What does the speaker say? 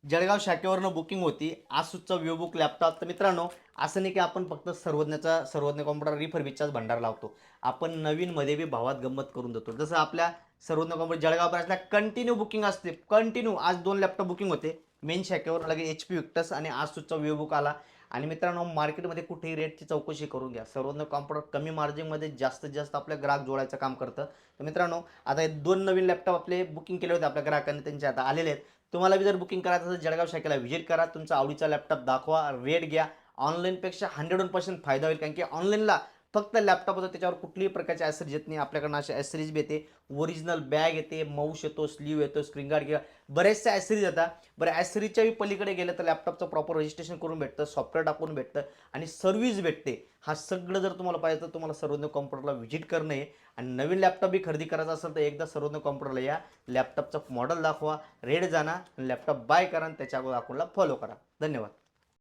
Jalgaon शाखेवरनं booking होती आसूसचा Vivobook laptop. तर मित्रांनो, असं नाही की आपण फक्त सर्वज्ञ कॉम्प्युटर रिफर्बिशचाच भंडार लावतो. आपण नवीनमध्ये बी भावात गंमत करून देतो. जसं आपल्या सर्वज्ञ कॉम्प्युटर जळगाव ब्रांचला कंटिन्यू बुकिंग असते. कंटिन्यू आज 2 लॅपटॉप बुकिंग होते. मेन शाखेवर लगेच HP विक्टस आणि आसूसचा विवोबुक आला. आणि मित्रांनो, मार्केटमध्ये कुठेही रेटची चौकशी करून घ्या. सर्वज्ञ कॉम्प्युटर कमी मार्जिनमध्ये जास्तीत जास्त आपल्या ग्राहक जोडायचं काम करतं. तर मित्रांनो, आता हे 2 नवीन लॅपटॉप आपले बुकिंग केले होते आपल्या ग्राहकांनी, त्यांचे आता आलेले आहेत. तुम्हाला बी जर बुकिंग करायचं असेल जळगाव शाखेला व्हिजिट करा. तुमचा आवडीचा लॅपटॉप दाखवा, रेट घ्या. ऑनलाईनपेक्षा 100% फायदा होईल, कारण की ऑनलाईनला फक्त लॅपटॉप होतं, त्याच्यावर कुठलीही प्रकारची ॲसेसरीज येत नाही. आपल्याकडनं अशा ॲसेसरीज बी येते. ओरिजिनल बॅग येते, माऊस येतो, स्लीव येतो, स्क्रीन गार्ड किंवा बरेचसे ॲसेसरीज येतात. बरं, ॲसेसरीजच्या पलीकडे गेलं तर लॅपटॉपचं प्रॉपर रजिस्ट्रेशन करून भेटतं, सॉफ्टवेअर टाकून भेटतं आणि सर्व्हिस भेटते. हा सगळं जर तुम्हाला पाहिजे तर तुम्हाला सर्वज्ञ कॉम्प्युटरला व्हिजिट करणं आहे. आणि नवीन लॅपटॉप बी खरेदी करायचा असेल तर एकदा सर्वज्ञ कॉम्प्युटरला या. लॅपटॉपचं मॉडेल दाखवा, रेट जाणा, लॅपटॉप बाय करा आणि त्याच्या अगोदर अकाउंटला फॉलो करा. धन्यवाद.